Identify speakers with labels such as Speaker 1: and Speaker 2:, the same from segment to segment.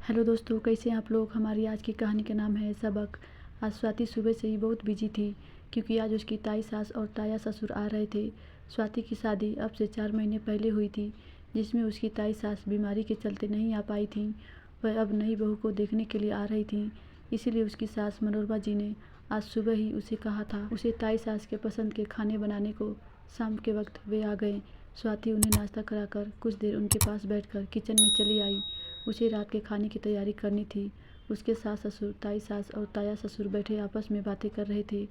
Speaker 1: Hello दोस्तों, कैसे हैं आप लोग। हमारी आज की कहानी का नाम है सबक। आज स्वाति सुबह से ही बहुत बिजी थी क्योंकि आज उसकी ताई सास और ताया ससुर आ रहे थे। स्वाति की शादी अब से 4 महीने पहले हुई थी, जिसमें उसकी ताई सास बीमारी के चलते नहीं आ पाई थी। वह अब नई बहू को देखने के लिए आ रही थी, इसीलिए उसकी सास मनोरमा जी ने आज सुबह ही उसे कहा था उसे ताई सास के पसंद के खाने बनाने को। शाम के वक्त वे आ गए। स्वाति उन्हें नाश्ता कराकर कुछ देर उनके पास बैठकर किचन में चली आई। उसे रात के खाने की तैयारी करनी थी। उसके सास ससुर, ताई सास और ताया ससुर बैठे आपस में बातें कर रहे थे।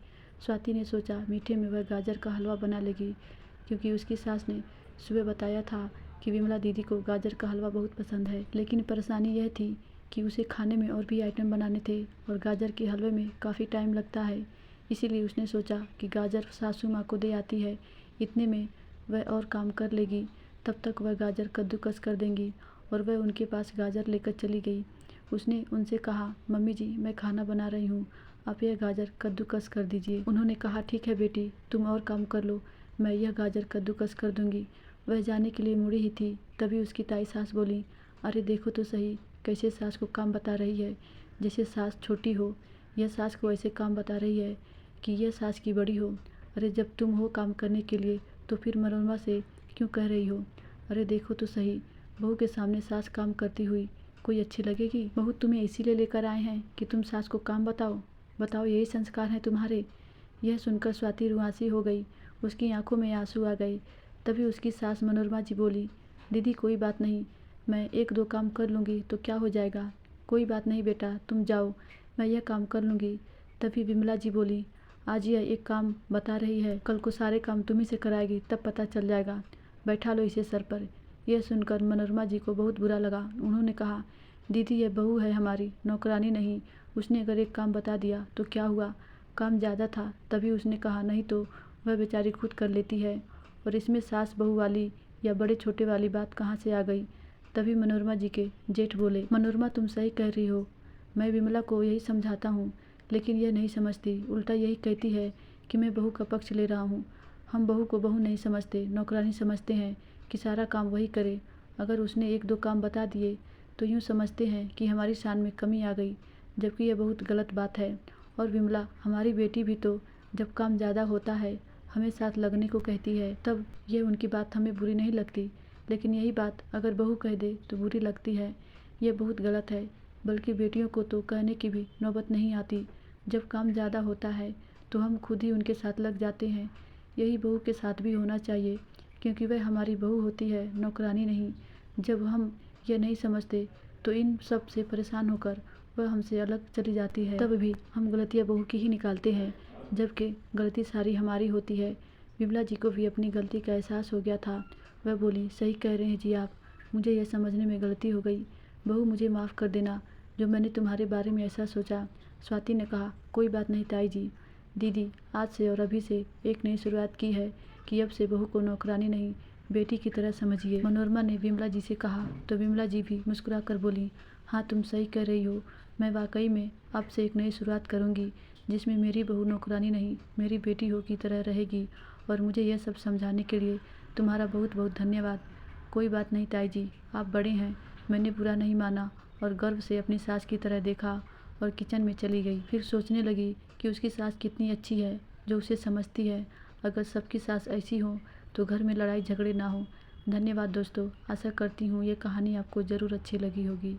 Speaker 1: स्वाति ने सोचा मीठे में वह गाजर का हलवा बना लेगी, क्योंकि उसकी सास ने सुबह बताया था कि विमला दीदी को गाजर का हलवा बहुत पसंद है। लेकिन परेशानी यह थी कि उसे खाने में और भी आइटम बनाने थे और गाजर के हलवे में काफ़ी टाइम लगता है। इसीलिए उसने सोचा कि गाजर सासू माँ को दे आती है, इतने में वह और काम कर लेगी। तब तक वह गाजर कद्दूकस कर देंगी और वह उनके पास गाजर लेकर चली गई। उसने उनसे कहा, मम्मी जी मैं खाना बना रही हूँ, आप यह गाजर कद्दूकस कर दीजिए। उन्होंने कहा, ठीक है बेटी, तुम और काम कर लो, मैं यह गाजर कद्दूकस कर दूंगी। वह जाने के लिए मुड़ी ही थी, तभी उसकी ताई सास बोली, अरे देखो तो सही कैसे सास को काम बता रही है, जैसे सास छोटी हो। यह सास को ऐसे काम बता रही है कि यह सास की बड़ी हो। अरे जब तुम हो काम करने के लिए तो फिर मनोरमा से क्यों कह रही हो। अरे देखो तो सही, बहू के सामने सास काम करती हुई कोई अच्छी लगेगी। बहू तुम्हें इसीलिए लेकर आए हैं कि तुम सास को काम बताओ, यही संस्कार हैं तुम्हारे। यह सुनकर स्वाति रुआंसी हो गई, उसकी आंखों में आंसू आ गए। तभी उसकी सास मनोरमा जी बोली, दीदी कोई बात नहीं, मैं 1-2 काम कर लूँगी तो क्या हो जाएगा। कोई बात नहीं बेटा, तुम जाओ, मैं यह काम कर लूँगी। तभी विमला जी बोली, आज यह एक काम बता रही है, कल को सारे काम तुम्ही से कराएगी, तब पता चल जाएगा। बैठा लो इसे सर पर। यह सुनकर मनोरमा जी को बहुत बुरा लगा। उन्होंने कहा, दीदी यह बहू है हमारी, नौकरानी नहीं। उसने अगर एक काम बता दिया तो क्या हुआ, काम ज़्यादा था तभी उसने कहा, नहीं तो वह बेचारी खुद कर लेती है। और इसमें सास बहू वाली या बड़े छोटे वाली बात कहाँ से आ गई। तभी मनोरमा जी के जेठ बोले, मनोरमा तुम सही कह रही हो, मैं विमला को यही समझाता हूँ, लेकिन यह नहीं समझती, उल्टा यही कहती है कि मैं बहू का पक्ष ले रहा हूँ। हम बहू को बहू नहीं समझते, नौकरानी समझते हैं कि सारा काम वही करे। अगर उसने 1-2 काम बता दिए तो यूँ समझते हैं कि हमारी शान में कमी आ गई, जबकि यह बहुत गलत बात है। और विमला हमारी बेटी भी तो जब काम ज़्यादा होता है हमें साथ लगने को कहती है, तब यह उनकी बात हमें बुरी नहीं लगती। लेकिन यही बात अगर बहू कह दे तो बुरी लगती है। यह बहुत गलत है। बल्कि बेटियों को तो कहने की भी नौबत नहीं आती। जब काम ज़्यादा होता है तो हम खुद ही उनके साथ लग जाते हैं। यही बहू के साथ भी होना चाहिए, क्योंकि वह हमारी बहू होती है, नौकरानी नहीं। जब हम यह नहीं समझते तो इन सब से परेशान होकर वह हमसे अलग चली जाती है। तब भी हम गलतियाँ बहू की ही निकालते हैं, जबकि गलती सारी हमारी होती है। विमला जी को भी अपनी गलती का एहसास हो गया था। वह बोली, सही कह रहे हैं जी आप, मुझे यह समझने में गलती हो गई। बहू मुझे माफ़ कर देना जो मैंने तुम्हारे बारे में ऐसा सोचा। स्वाति ने कहा, कोई बात नहीं ताई जी, दीदी आज से और अभी से एक नई शुरुआत की है कि अब से बहू को नौकरानी नहीं बेटी की तरह समझिए। मनोरमा ने विमला जी से कहा तो विमला जी भी मुस्कुरा कर बोली, हाँ तुम सही कह रही हो, मैं वाकई में अब से एक नई शुरुआत करूँगी, जिसमें मेरी बहू नौकरानी नहीं मेरी बेटी हो की तरह रहेगी। और मुझे यह सब समझाने के लिए तुम्हारा बहुत बहुत धन्यवाद। कोई बात नहीं ताई जी, आप बड़े हैं, मैंने बुरा नहीं माना और गर्व से अपनी सास की तरह देखा और किचन में चली गई। फिर सोचने लगी कि उसकी सास कितनी अच्छी है जो उसे समझती है। अगर सबकी सास ऐसी हो तो घर में लड़ाई झगड़े ना हो। धन्यवाद दोस्तों, आशा करती हूँ ये कहानी आपको ज़रूर अच्छी लगी होगी।